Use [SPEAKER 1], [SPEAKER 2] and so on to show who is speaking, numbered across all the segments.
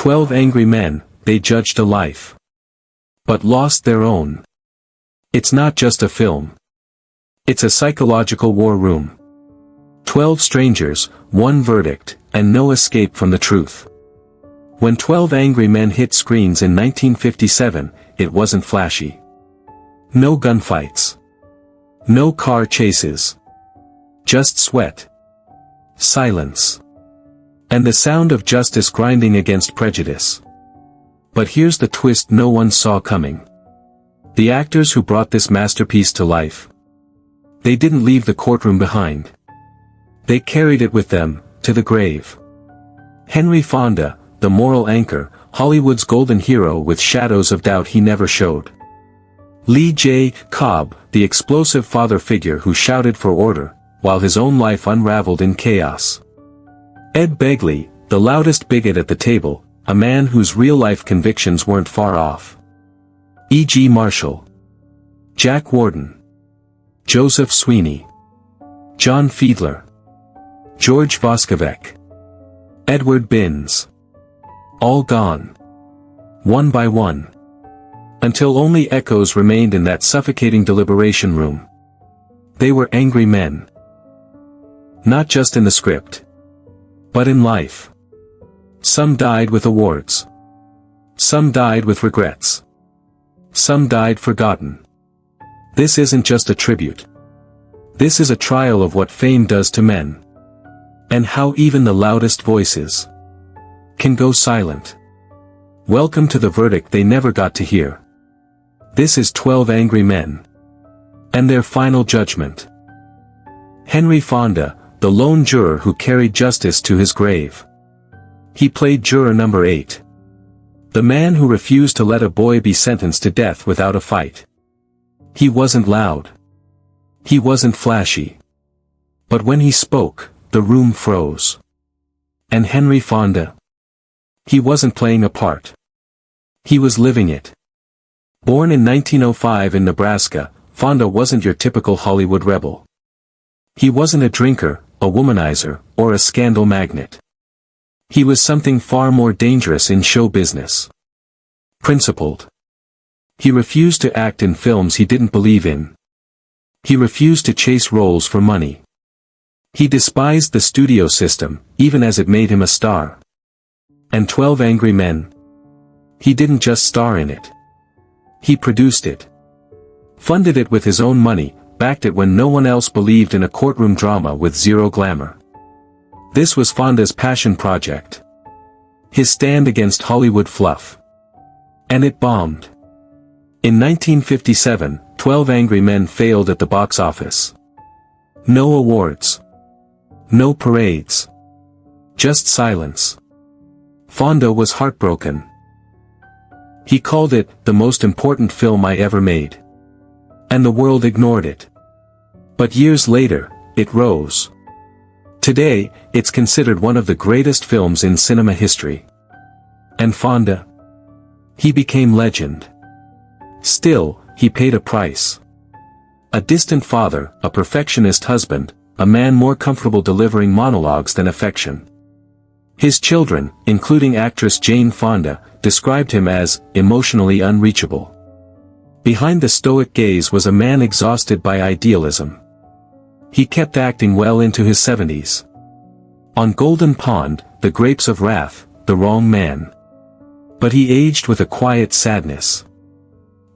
[SPEAKER 1] 12 angry men, they judged a life. But lost their own. It's not just a film. It's a psychological war room. 12 strangers, one verdict, and no escape from the truth. When 12 Angry Men hit screens in 1957, it wasn't flashy. No gunfights. No car chases. Just sweat. Silence. And the sound of justice grinding against prejudice. But here's the twist no one saw coming. The actors who brought this masterpiece to life. They didn't leave the courtroom behind. They carried it with them, to the grave. Henry Fonda, the moral anchor, Hollywood's golden hero with shadows of doubt he never showed. Lee J. Cobb, the explosive father figure who shouted for order, while his own life unraveled in chaos. Ed Begley, the loudest bigot at the table, a man whose real-life convictions weren't far off. E.G. Marshall. Jack Warden. Joseph Sweeney. John Fiedler. George Voskovec. Edward Binns. All gone. One by one. Until only echoes remained in that suffocating deliberation room. They were angry men. Not just in the script. But in life. Some died with awards. Some died with regrets. Some died forgotten. This isn't just a tribute. This is a trial of what fame does to men. And how even the loudest voices can go silent. Welcome to the verdict they never got to hear. This is 12 Angry Men. And their final judgment. Henry Fonda, the lone juror who carried justice to his grave. He played juror number 8. The man who refused to let a boy be sentenced to death without a fight. He wasn't loud. He wasn't flashy. But when he spoke, the room froze. And Henry Fonda? He wasn't playing a part. He was living it. Born in 1905 in Nebraska, Fonda wasn't your typical Hollywood rebel. He wasn't a drinker, a womanizer, or a scandal magnate. He was something far more dangerous in show business. Principled. He refused to act in films he didn't believe in. He refused to chase roles for money. He despised the studio system, even as it made him a star. And 12 Angry Men? He didn't just star in it. He produced it. Funded it with his own money, backed it when no one else believed in a courtroom drama with zero glamour. This was Fonda's passion project. His stand against Hollywood fluff. And it bombed. In 1957, 12 Angry Men failed at the box office. No awards. No parades. Just silence. Fonda was heartbroken. He called it the most important film I ever made. And the world ignored it. But years later, it rose. Today, it's considered one of the greatest films in cinema history. And Fonda? He became legend. Still, he paid a price. A distant father, a perfectionist husband, a man more comfortable delivering monologues than affection. His children, including actress Jane Fonda, described him as emotionally unreachable. Behind the stoic gaze was a man exhausted by idealism. He kept acting well into his 70s. On Golden Pond, The Grapes of Wrath, the wrong man. But he aged with a quiet sadness.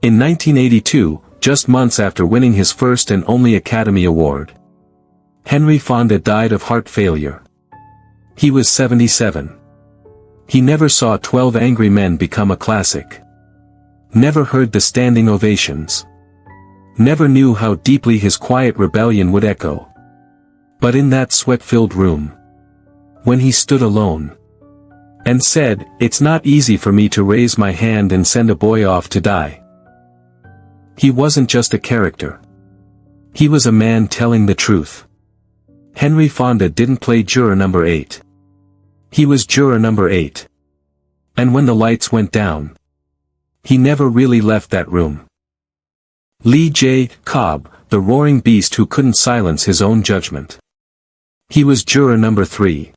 [SPEAKER 1] In 1982, just months after winning his first and only Academy Award, Henry Fonda died of heart failure. He was 77. He never saw 12 Angry Men become a classic. Never heard the standing ovations. Never knew how deeply his quiet rebellion would echo. But in that sweat-filled room, when he stood alone, and said, "It's not easy for me to raise my hand and send a boy off to die," he wasn't just a character. He was a man telling the truth. Henry Fonda didn't play juror number 8. He was juror number 8. And when the lights went down, he never really left that room. Lee J. Cobb, the roaring beast who couldn't silence his own judgment. He was juror number 3.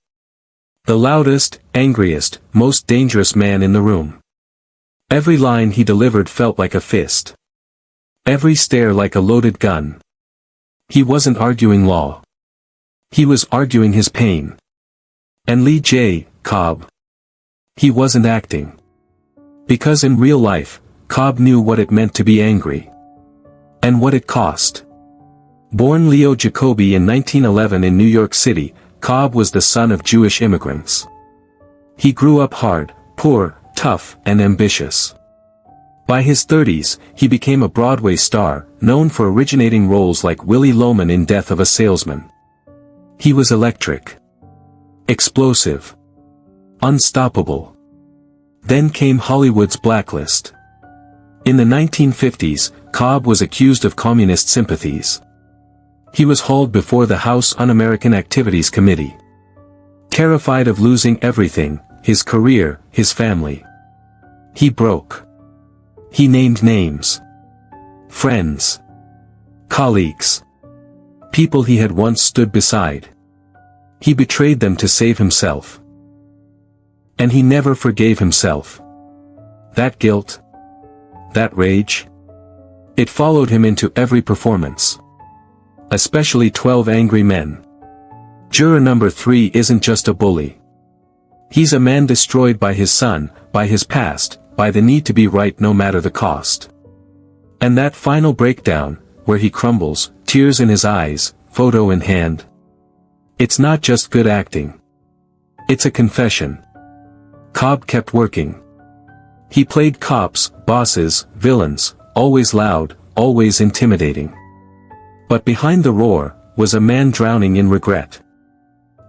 [SPEAKER 1] The loudest, angriest, most dangerous man in the room. Every line he delivered felt like a fist. Every stare like a loaded gun. He wasn't arguing law. He was arguing his pain. And Lee J. Cobb. He wasn't acting. Because in real life, Cobb knew what it meant to be angry. And what it cost. Born Leo Jacoby in 1911 in New York City, Cobb was the son of Jewish immigrants. He grew up hard, poor, tough, and ambitious. By his 30s, he became a Broadway star, known for originating roles like Willie Loman in Death of a Salesman. He was electric. Explosive. Unstoppable. Then came Hollywood's blacklist. In the 1950s, Cobb was accused of communist sympathies. He was hauled before the House Un-American Activities Committee. Terrified of losing everything, his career, his family. He broke. He named names. Friends. Colleagues. People he had once stood beside. He betrayed them to save himself. And he never forgave himself. That guilt. That rage. It followed him into every performance. Especially 12 Angry Men. Juror number 3 isn't just a bully. He's a man destroyed by his son, by his past, by the need to be right no matter the cost. And that final breakdown, where he crumbles, tears in his eyes, photo in hand. It's not just good acting. It's a confession. Cobb kept working. He played cops, bosses, villains, always loud, always intimidating. But behind the roar, was a man drowning in regret.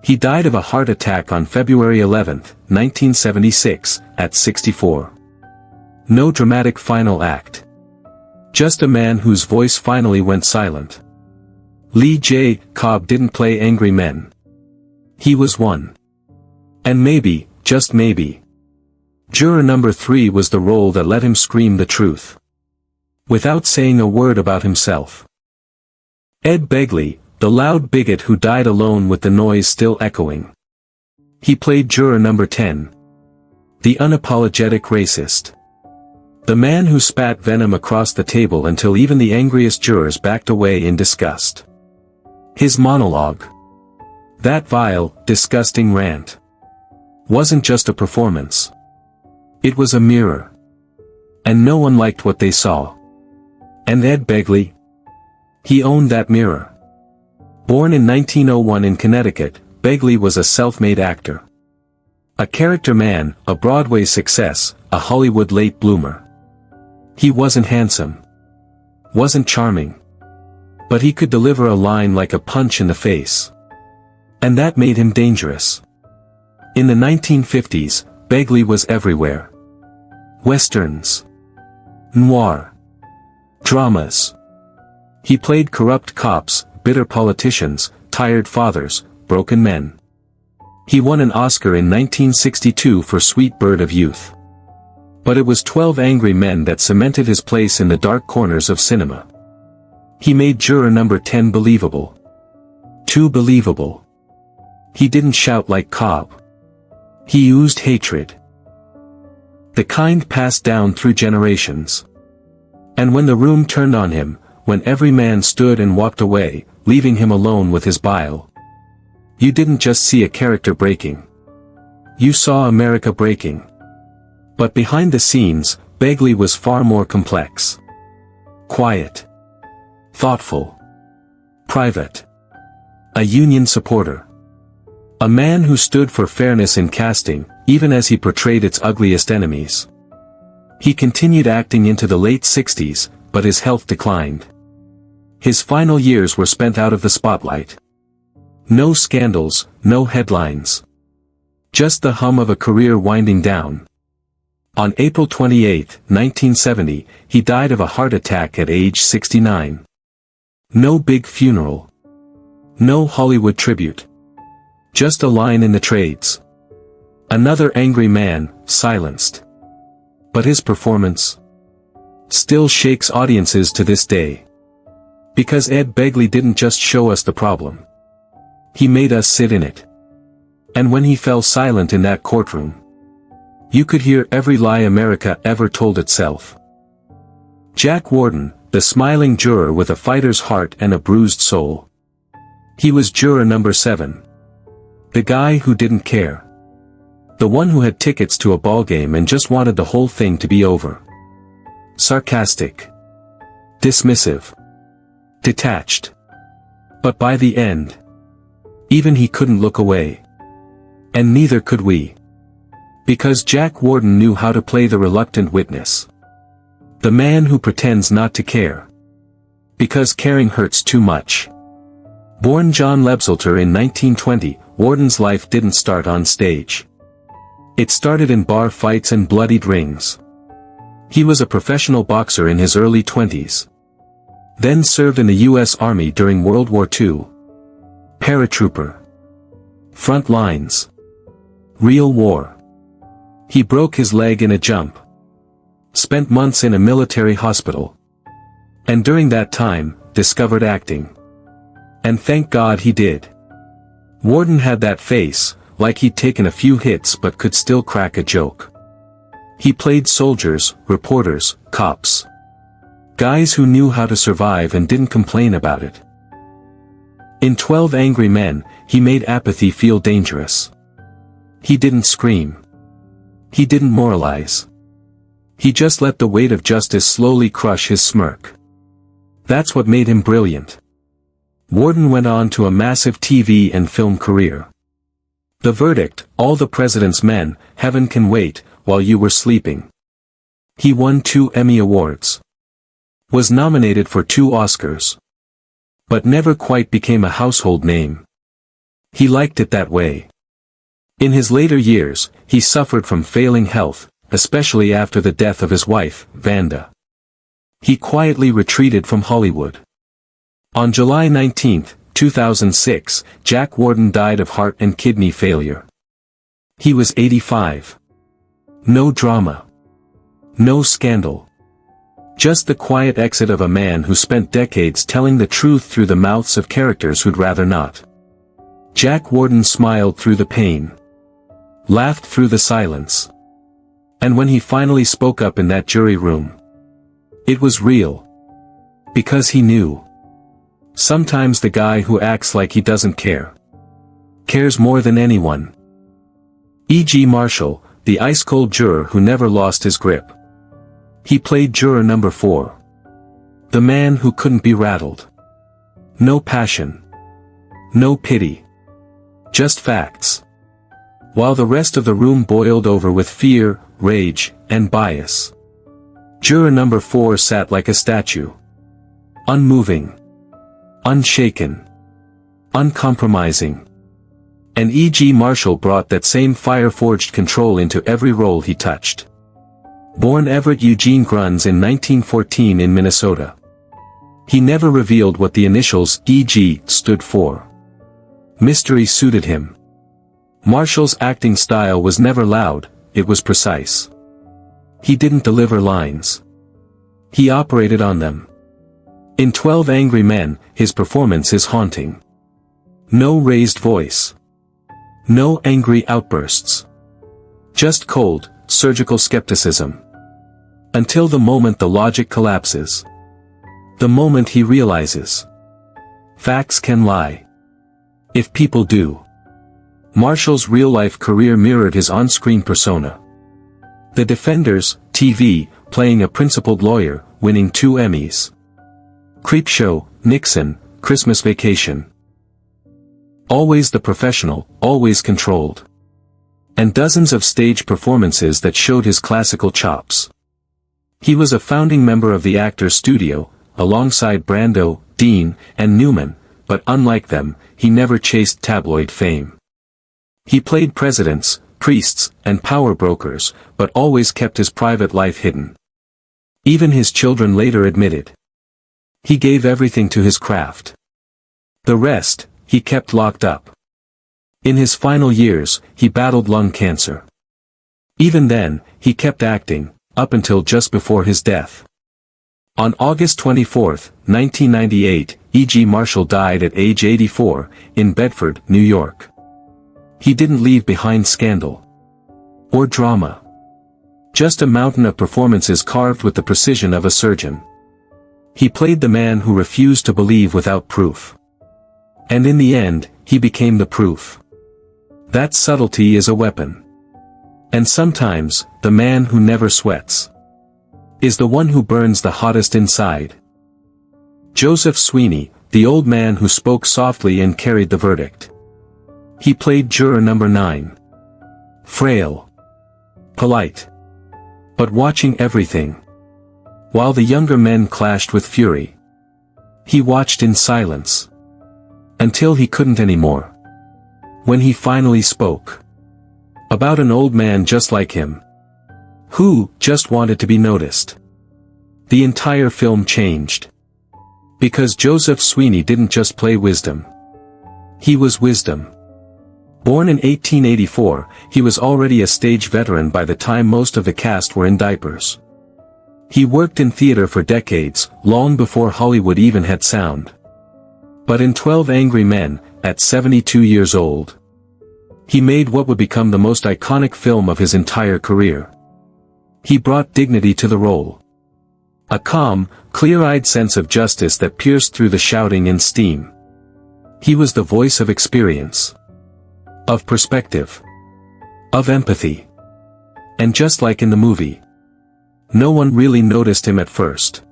[SPEAKER 1] He died of a heart attack on February 11, 1976, at 64. No dramatic final act. Just a man whose voice finally went silent. Lee J. Cobb didn't play angry men. He was one. And maybe, just maybe, juror number 3 was the role that let him scream the truth. Without saying a word about himself. Ed Begley, the loud bigot who died alone with the noise still echoing. He played juror number 10. The unapologetic racist. The man who spat venom across the table until even the angriest jurors backed away in disgust. His monologue. That vile, disgusting rant. Wasn't just a performance. It was a mirror. And no one liked what they saw. And Ed Begley? He owned that mirror. Born in 1901 in Connecticut, Begley was a self-made actor. A character man, a Broadway success, a Hollywood late bloomer. He wasn't handsome. Wasn't charming. But he could deliver a line like a punch in the face. And that made him dangerous. In the 1950s, Begley was everywhere. Westerns. Noir. Dramas. He played corrupt cops, bitter politicians, tired fathers, broken men. He won an Oscar in 1962 for Sweet Bird of Youth. But it was 12 Angry Men that cemented his place in the dark corners of cinema. He made juror number 10 believable. Too believable. He didn't shout like Cobb. He oozed hatred. The kind passed down through generations. And when the room turned on him, when every man stood and walked away, leaving him alone with his bile, you didn't just see a character breaking. You saw America breaking. But behind the scenes, Begley was far more complex. Quiet. Thoughtful. Private. A union supporter. A man who stood for fairness in casting, even as he portrayed its ugliest enemies. He continued acting into the late 60s, but his health declined. His final years were spent out of the spotlight. No scandals, no headlines. Just the hum of a career winding down. On April 28, 1970, he died of a heart attack at age 69. No big funeral. No Hollywood tribute. Just a line in the trades. Another angry man, silenced. But his performance still shakes audiences to this day. Because Ed Begley didn't just show us the problem. He made us sit in it. And when he fell silent in that courtroom, you could hear every lie America ever told itself. Jack Warden, the smiling juror with a fighter's heart and a bruised soul. He was juror number 7. The guy who didn't care. The one who had tickets to a ballgame and just wanted the whole thing to be over. Sarcastic. Dismissive. Detached. But by the end, even he couldn't look away. And neither could we. Because Jack Warden knew how to play the reluctant witness. The man who pretends not to care. Because caring hurts too much. Born John Lebsalter in 1920, Warden's life didn't start on stage. It started in bar fights and bloodied rings. He was a professional boxer in his early 20s. Then served in the U.S. Army during World War II. Paratrooper. Front lines. Real war. He broke his leg in a jump. Spent months in a military hospital. And during that time, discovered acting. And thank God he did. Warden had that face, like he'd taken a few hits but could still crack a joke. He played soldiers, reporters, cops. Guys who knew how to survive and didn't complain about it. In 12 Angry Men, he made apathy feel dangerous. He didn't scream. He didn't moralize. He just let the weight of justice slowly crush his smirk. That's what made him brilliant. Warden went on to a massive TV and film career. The Verdict, All the President's Men, Heaven Can Wait, While You Were Sleeping. He won 2 Emmy Awards. Was nominated for 2 Oscars. But never quite became a household name. He liked it that way. In his later years, he suffered from failing health, especially after the death of his wife, Fonda. He quietly retreated from Hollywood. On July 19, 2006, Jack Warden died of heart and kidney failure. He was 85. No drama. No scandal. Just the quiet exit of a man who spent decades telling the truth through the mouths of characters who'd rather not. Jack Warden smiled through the pain. Laughed through the silence. And when he finally spoke up in that jury room, it was real. Because he knew. Sometimes the guy who acts like he doesn't care cares more than anyone. E.G. Marshall, the ice-cold juror who never lost his grip. He played juror number 4. The man who couldn't be rattled. No passion. No pity. Just facts. While the rest of the room boiled over with fear, rage, and bias. Juror number 4 sat like a statue. Unmoving. Unshaken. Uncompromising. And E.G. Marshall brought that same fire-forged control into every role he touched. Born Everett Eugene Gruns in 1914 in Minnesota. He never revealed what the initials E.G. stood for. Mystery suited him. Marshall's acting style was never loud, it was precise. He didn't deliver lines. He operated on them. In 12 Angry Men, his performance is haunting. No raised voice. No angry outbursts. Just cold, surgical skepticism. Until the moment the logic collapses. The moment he realizes. Facts can lie. If people do. Marshall's real-life career mirrored his on-screen persona. The Defenders, TV, playing a principled lawyer, winning 2 Emmys. Creepshow, Nixon, Christmas Vacation. Always the professional, always controlled. And dozens of stage performances that showed his classical chops. He was a founding member of the Actors Studio, alongside Brando, Dean, and Newman, but unlike them, he never chased tabloid fame. He played presidents, priests, and power brokers, but always kept his private life hidden. Even his children later admitted. He gave everything to his craft. The rest, he kept locked up. In his final years, he battled lung cancer. Even then, he kept acting, up until just before his death. On August 24, 1998, E.G. Marshall died at age 84, in Bedford, New York. He didn't leave behind scandal or drama. Just a mountain of performances carved with the precision of a surgeon. He played the man who refused to believe without proof. And in the end, he became the proof. That subtlety is a weapon. And sometimes, the man who never sweats is the one who burns the hottest inside. Joseph Sweeney, the old man who spoke softly and carried the verdict. He played juror number 9. Frail. Polite. But watching everything. While the younger men clashed with fury. He watched in silence. Until he couldn't anymore. When he finally spoke. About an old man just like him. Who just wanted to be noticed. The entire film changed. Because Joseph Sweeney didn't just play wisdom. He was wisdom. Born in 1884, he was already a stage veteran by the time most of the cast were in diapers. He worked in theater for decades, long before Hollywood even had sound. But in 12 Angry Men, at 72 years old, he made what would become the most iconic film of his entire career. He brought dignity to the role. A calm, clear-eyed sense of justice that pierced through the shouting and steam. He was the voice of experience. Of perspective. Of empathy. And just like in the movie, no one really noticed him at first.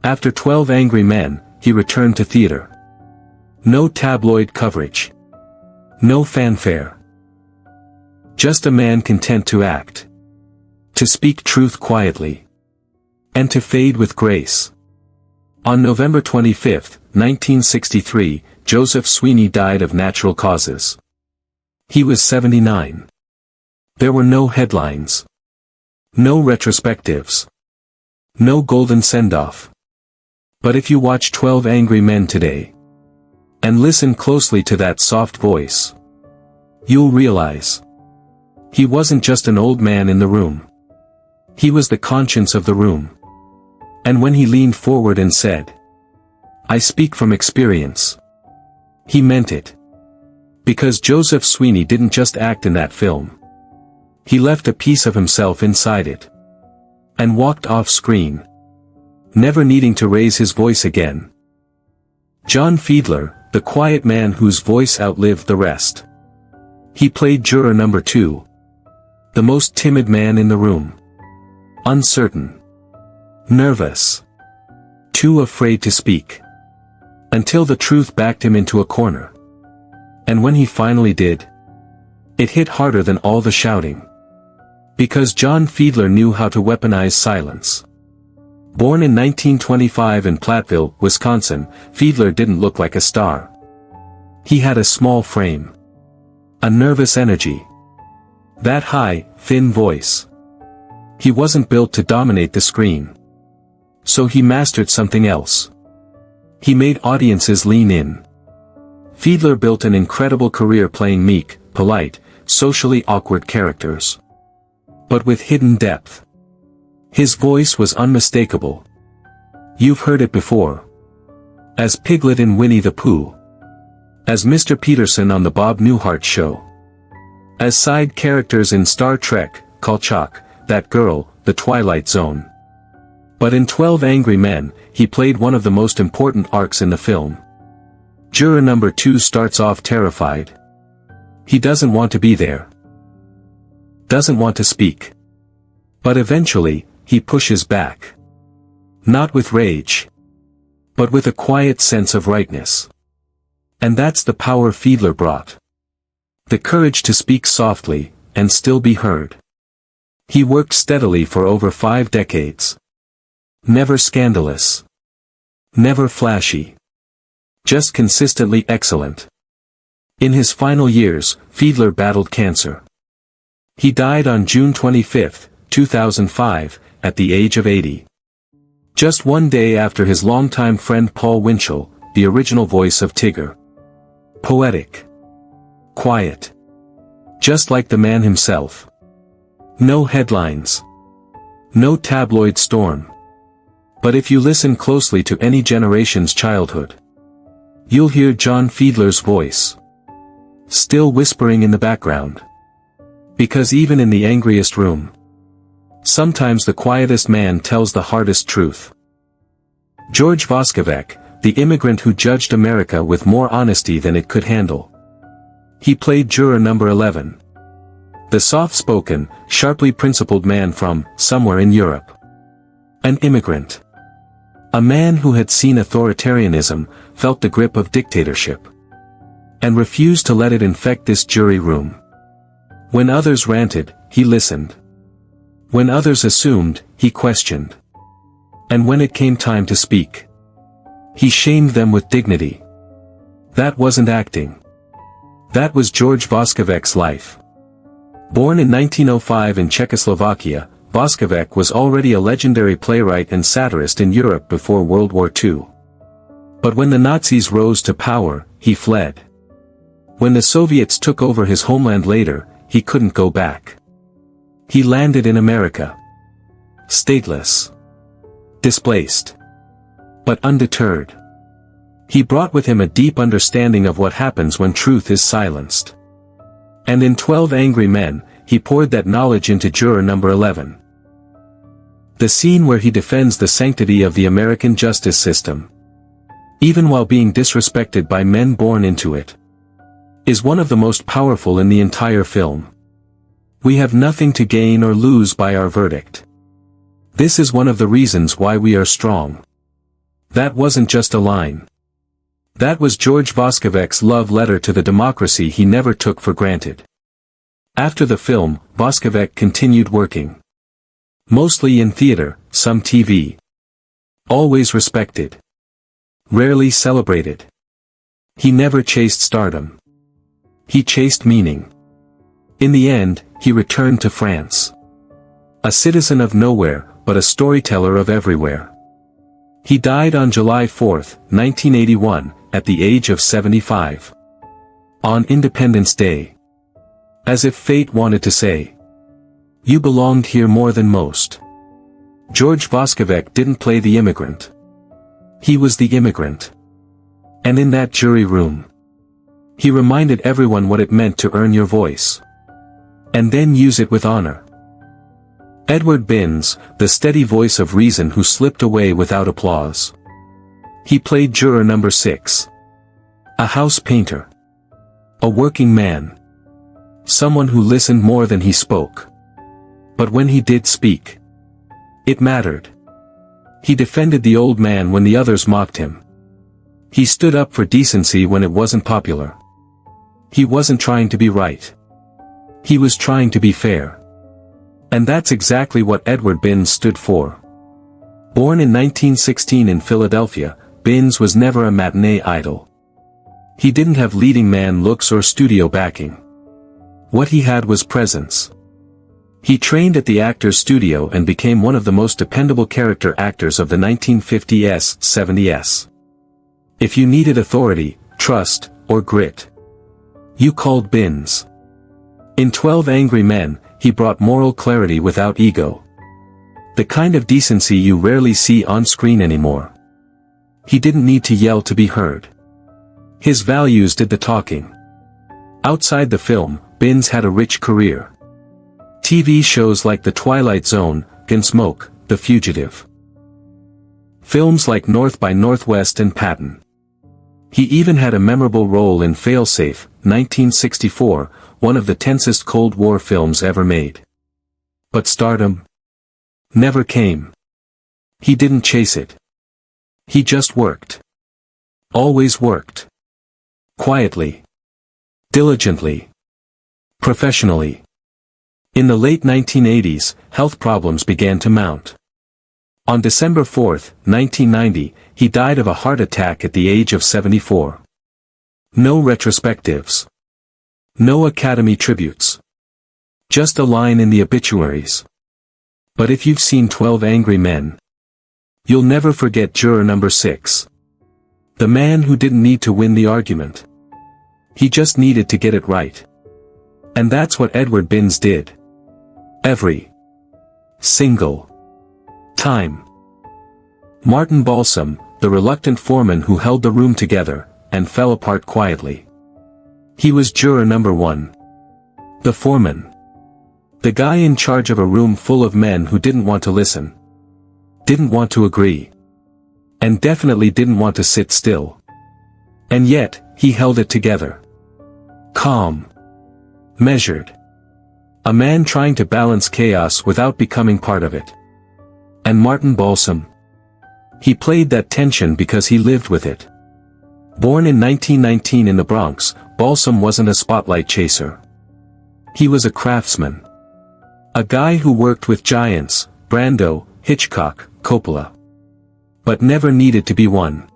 [SPEAKER 1] After 12 Angry Men, he returned to theater. No tabloid coverage. No fanfare. Just a man content to act. To speak truth quietly. And to fade with grace. On November 25, 1963, Joseph Sweeney died of natural causes. He was 79. There were no headlines. No retrospectives. No golden send-off. But if you watch 12 Angry Men today, and listen closely to that soft voice, you'll realize he wasn't just an old man in the room. He was the conscience of the room. And when he leaned forward and said, "I speak from experience," he meant it. Because Joseph Sweeney didn't just act in that film. He left a piece of himself inside it. And walked off screen. Never needing to raise his voice again. John Fiedler, the quiet man whose voice outlived the rest. He played juror number 2. The most timid man in the room. Uncertain. Nervous. Too afraid to speak. Until the truth backed him into a corner. And when he finally did, it hit harder than all the shouting. Because John Fiedler knew how to weaponize silence. Born in 1925 in Platteville, Wisconsin, Fiedler didn't look like a star. He had a small frame. A nervous energy. That high, thin voice. He wasn't built to dominate the screen. So he mastered something else. He made audiences lean in. Fiedler built an incredible career playing meek, polite, socially awkward characters. But with hidden depth. His voice was unmistakable. You've heard it before. As Piglet in Winnie the Pooh. As Mr. Peterson on the Bob Newhart Show. As side characters in Star Trek, Kolchak, That Girl, The Twilight Zone. But in 12 Angry Men, he played one of the most important arcs in the film. Juror number 2 starts off terrified. He doesn't want to be there. Doesn't want to speak. But eventually, he pushes back. Not with rage. But with a quiet sense of rightness. And that's the power Fiedler brought. The courage to speak softly, and still be heard. He worked steadily for over 5 decades. Never scandalous. Never flashy. Just consistently excellent. In his final years, Fiedler battled cancer. He died on June 25, 2005, at the age of 80. Just one day after his longtime friend Paul Winchell, the original voice of Tigger. Poetic. Quiet. Just like the man himself. No headlines. No tabloid storm. But if you listen closely to any generation's childhood, you'll hear John Fiedler's voice. still whispering in the background. Because even in the angriest room, sometimes the quietest man tells the hardest truth. George Voskovec, the immigrant who judged America with more honesty than it could handle. He played juror number 11. The soft-spoken, sharply principled man from somewhere in Europe. An immigrant. A man who had seen authoritarianism, felt the grip of dictatorship, and refused to let it infect this jury room. When others ranted, he listened. When others assumed, he questioned. And when it came time to speak, he shamed them with dignity. That wasn't acting. That was George Voskovec's life. Born in 1905 in Czechoslovakia, Voskovec was already a legendary playwright and satirist in Europe before World War II. But when the Nazis rose to power, he fled. When the Soviets took over his homeland later, he couldn't go back. He landed in America. Stateless. Displaced. But undeterred. He brought with him a deep understanding of what happens when truth is silenced. And in 12 Angry Men, he poured that knowledge into juror number 11. The scene where he defends the sanctity of the American justice system, even while being disrespected by men born into it, is one of the most powerful in the entire film. We have nothing to gain or lose by our verdict. This is one of the reasons why we are strong. That wasn't just a line. That was George Voskovec's love letter to the democracy he never took for granted. After the film, Voskovec continued working. Mostly in theater, some TV. Always respected. Rarely celebrated. He never chased stardom. He chased meaning. In the end, he returned to France. A citizen of nowhere, but a storyteller of everywhere. He died on July 4, 1981, at the age of 75. On Independence Day. As if fate wanted to say, "You belonged here more than most." George Voskovec didn't play the immigrant. He was the immigrant. And in that jury room, he reminded everyone what it meant to earn your voice. And then use it with honor. Edward Binns, the steady voice of reason who slipped away without applause. He played juror number 6. A house painter. A working man. Someone who listened more than he spoke. But when he did speak, it mattered. He defended the old man when the others mocked him. He stood up for decency when it wasn't popular. He wasn't trying to be right. He was trying to be fair. And that's exactly what Edward Binns stood for. Born in 1916 in Philadelphia, Binns was never a matinee idol. He didn't have leading man looks or studio backing. What he had was presence. He trained at the Actors Studio and became one of the most dependable character actors of the 1950s, 70s. If you needed authority, trust, or grit, you called Binns. In 12 Angry Men, he brought moral clarity without ego. The kind of decency you rarely see on screen anymore. He didn't need to yell to be heard. His values did the talking. Outside the film, Binns had a rich career. TV shows like The Twilight Zone, Gunsmoke, The Fugitive. Films like North by Northwest and Patton. He even had a memorable role in Failsafe, 1964, one of the tensest Cold War films ever made. But stardom never came. He didn't chase it. He just worked. Always worked. Quietly. Diligently. Professionally. In the late 1980s, health problems began to mount. On December 4, 1990, he died of a heart attack at the age of 74. No retrospectives. No Academy tributes. Just a line in the obituaries. But if you've seen 12 Angry Men, you'll never forget juror number 6. The man who didn't need to win the argument. He just needed to get it right. And that's what Edward Binns did. Every single time. Martin Balsam, the reluctant foreman who held the room together, and fell apart quietly. He was juror number 1. The foreman. The guy in charge of a room full of men who didn't want to listen. Didn't want to agree. And definitely didn't want to sit still. And yet, he held it together. Calm. Measured. A man trying to balance chaos without becoming part of it. And Martin Balsam? He played that tension because he lived with it. Born in 1919 in the Bronx, Balsam wasn't a spotlight chaser. He was a craftsman. A guy who worked with giants, Brando, Hitchcock, Coppola. But never needed to be one.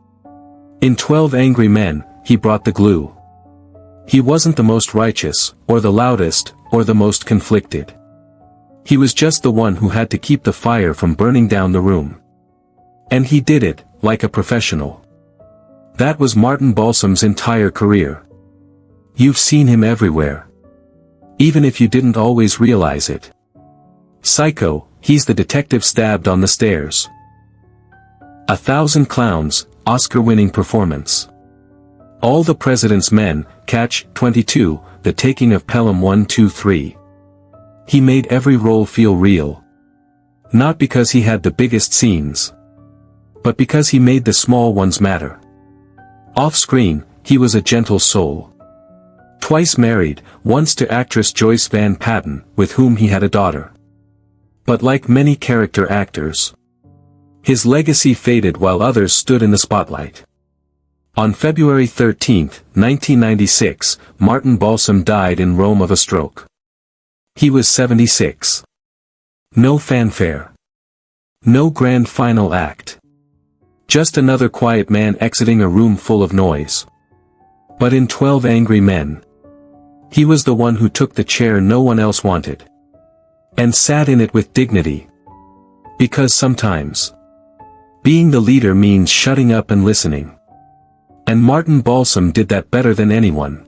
[SPEAKER 1] In 12 Angry Men, he brought the glue. He wasn't the most righteous, or the loudest, or the most conflicted. He was just the one who had to keep the fire from burning down the room. And he did it, like a professional. That was Martin Balsam's entire career. You've seen him everywhere. Even if you didn't always realize it. Psycho, he's the detective stabbed on the stairs. 1,000 Clowns, Oscar-winning performance. All the President's Men, Catch, 22, The Taking of Pelham 1, 2, 3. He made every role feel real. Not because he had the biggest scenes. But because he made the small ones matter. Off-screen, he was a gentle soul. Twice married, once to actress Joyce Van Patten, with whom he had a daughter. But like many character actors, his legacy faded while others stood in the spotlight. On February 13, 1996, Martin Balsam died in Rome of a stroke. He was 76. No fanfare. No grand final act. Just another quiet man exiting a room full of noise. But in 12 Angry Men, he was the one who took the chair no one else wanted. And sat in it with dignity. Because sometimes, being the leader means shutting up and listening. And Martin Balsam did that better than anyone.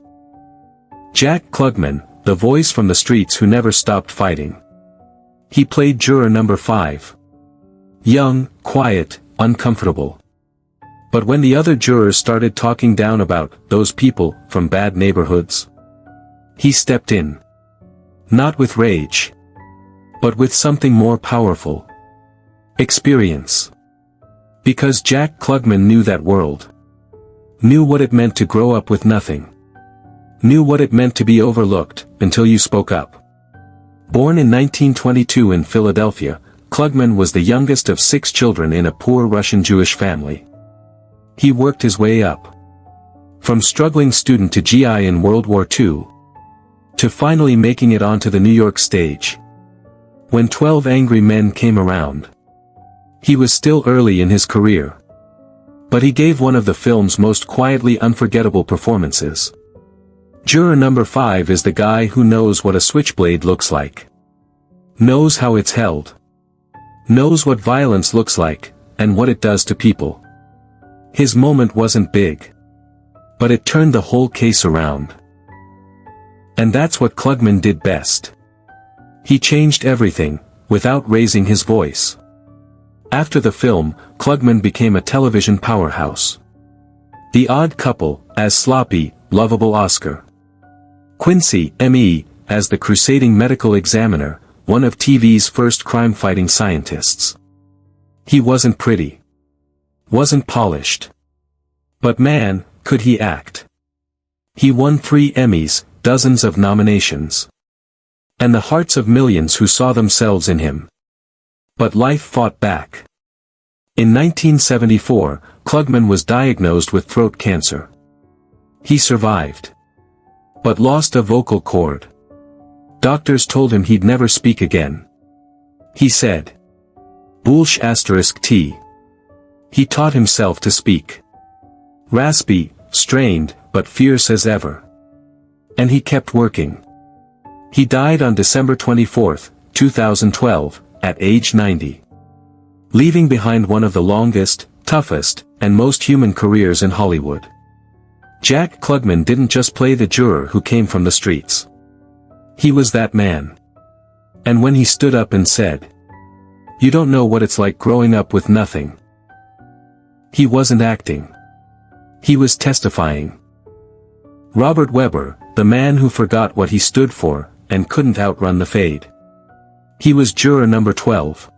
[SPEAKER 1] Jack Klugman, the voice from the streets who never stopped fighting. He played juror number 5. Young, quiet, uncomfortable. But when the other jurors started talking down about those people from bad neighborhoods, he stepped in. Not with rage, but with something more powerful. Experience. Because Jack Klugman knew that world. Knew what it meant to grow up with nothing. Knew what it meant to be overlooked, until you spoke up. Born in 1922 in Philadelphia, Klugman was the youngest of 6 children in a poor Russian Jewish family. He worked his way up. From struggling student to GI in World War II. To finally making it onto the New York stage. When 12 Angry Men came around. He was still early in his career. But he gave one of the film's most quietly unforgettable performances. Juror number 5 is the guy who knows what a switchblade looks like. Knows how it's held. Knows what violence looks like, and what it does to people. His moment wasn't big. But it turned the whole case around. And that's what Klugman did best. He changed everything, without raising his voice. After the film, Klugman became a television powerhouse. The Odd Couple, as sloppy, lovable Oscar. Quincy, M.E., as the crusading medical examiner, one of TV's first crime-fighting scientists. He wasn't pretty. Wasn't polished. But man, could he act. He won 3 Emmys, dozens of nominations. And the hearts of millions who saw themselves in him. But life fought back. In 1974, Klugman was diagnosed with throat cancer. He survived. But lost a vocal cord. Doctors told him he'd never speak again. He said. Bullsh *T. He taught himself to speak. Raspy, strained, but fierce as ever. And he kept working. He died on December 24, 2012, at age 90. Leaving behind one of the longest, toughest, and most human careers in Hollywood. Jack Klugman didn't just play the juror who came from the streets. He was that man. And when he stood up and said, "You don't know what it's like growing up with nothing," he wasn't acting. He was testifying. Robert Webber, the man who forgot what he stood for, and couldn't outrun the fade. He was juror number 12.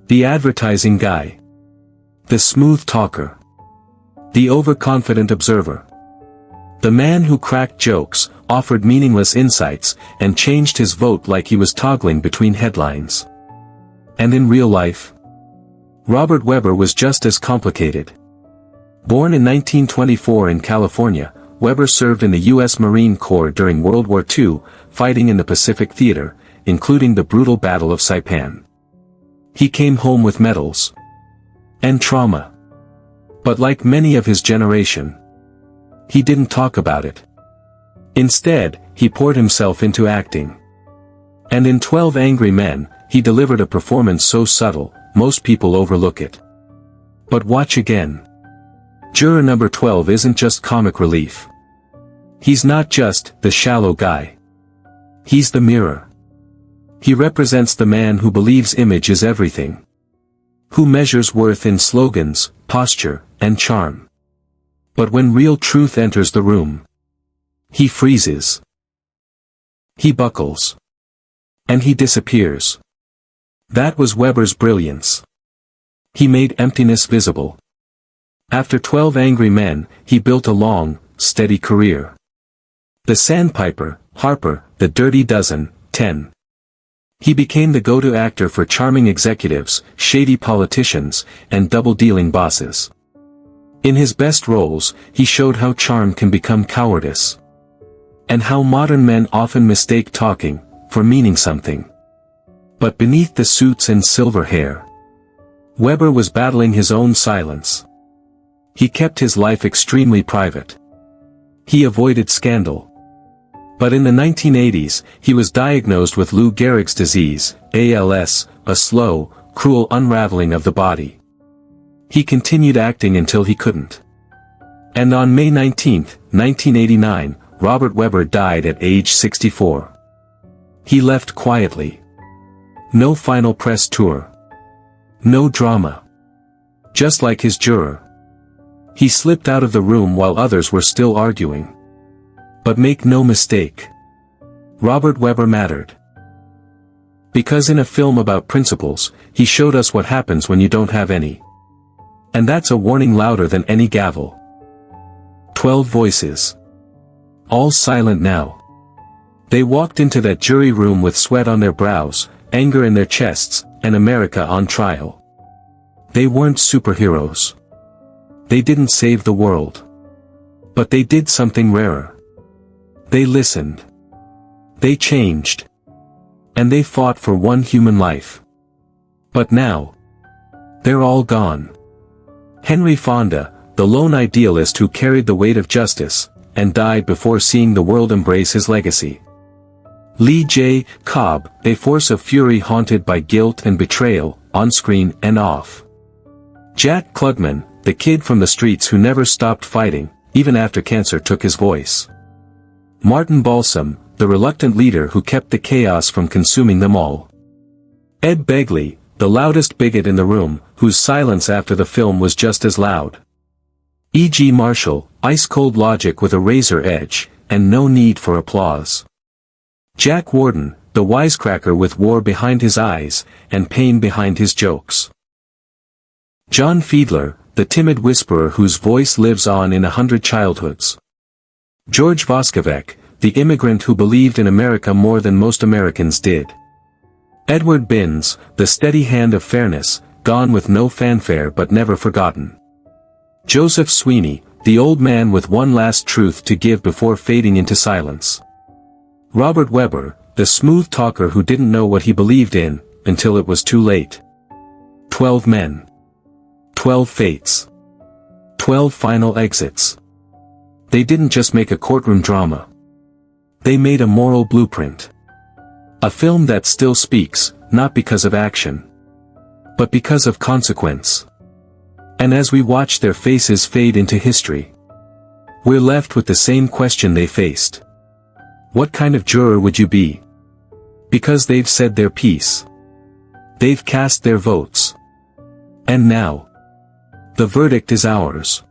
[SPEAKER 1] The advertising guy. The smooth talker. The overconfident observer. The man who cracked jokes, offered meaningless insights, and changed his vote like he was toggling between headlines. And in real life, Robert Webber was just as complicated. Born in 1924 in California, Webber served in the U.S. Marine Corps during World War II, fighting in the Pacific Theater, including the brutal Battle of Saipan. He came home with medals and trauma. But like many of his generation, he didn't talk about it. Instead, he poured himself into acting. And in 12 Angry Men, he delivered a performance so subtle, most people overlook it. But watch again. Juror number 12 isn't just comic relief. He's not just the shallow guy. He's the mirror. He represents the man who believes image is everything. Who measures worth in slogans, posture, and charm. But when real truth enters the room, he freezes. He buckles. And he disappears. That was Webber's brilliance. He made emptiness visible. After 12 Angry Men, he built a long, steady career. The Sandpiper, Harper, The Dirty Dozen, 10. He became the go-to actor for charming executives, shady politicians, and double-dealing bosses. In his best roles, he showed how charm can become cowardice. And how modern men often mistake talking for meaning something. But beneath the suits and silver hair, Webber was battling his own silence. He kept his life extremely private. He avoided scandal. But in the 1980s, he was diagnosed with Lou Gehrig's disease, ALS, a slow, cruel unraveling of the body. He continued acting until he couldn't. And on May 19, 1989, Robert Webber died at age 64. He left quietly. No final press tour. No drama. Just like his juror. He slipped out of the room while others were still arguing. But make no mistake. Robert Webber mattered. Because in a film about principles, he showed us what happens when you don't have any. And that's a warning louder than any gavel. 12 voices. All silent now. They walked into that jury room with sweat on their brows, anger in their chests, and America on trial. They weren't superheroes. They didn't save the world. But they did something rarer. They listened. They changed. And they fought for one human life. But now, they're all gone. Henry Fonda, the lone idealist who carried the weight of justice, and died before seeing the world embrace his legacy. Lee J. Cobb, a force of fury haunted by guilt and betrayal, on screen and off. Jack Klugman, the kid from the streets who never stopped fighting, even after cancer took his voice. Martin Balsam, the reluctant leader who kept the chaos from consuming them all. Ed Begley, the loudest bigot in the room, whose silence after the film was just as loud. E.G. Marshall, ice-cold logic with a razor edge, and no need for applause. Jack Warden, the wisecracker with war behind his eyes, and pain behind his jokes. John Fiedler, the timid whisperer whose voice lives on in 100 childhoods. George Voskovec, the immigrant who believed in America more than most Americans did. Edward Binns, the steady hand of fairness, gone with no fanfare but never forgotten. Joseph Sweeney, the old man with one last truth to give before fading into silence. Robert Webber, the smooth talker who didn't know what he believed in, until it was too late. 12 men. 12 fates. 12 final exits. They didn't just make a courtroom drama. They made a moral blueprint. A film that still speaks, not because of action, but because of consequence. And as we watch their faces fade into history, we're left with the same question they faced. What kind of juror would you be? Because they've said their piece. They've cast their votes. And now, the verdict is ours.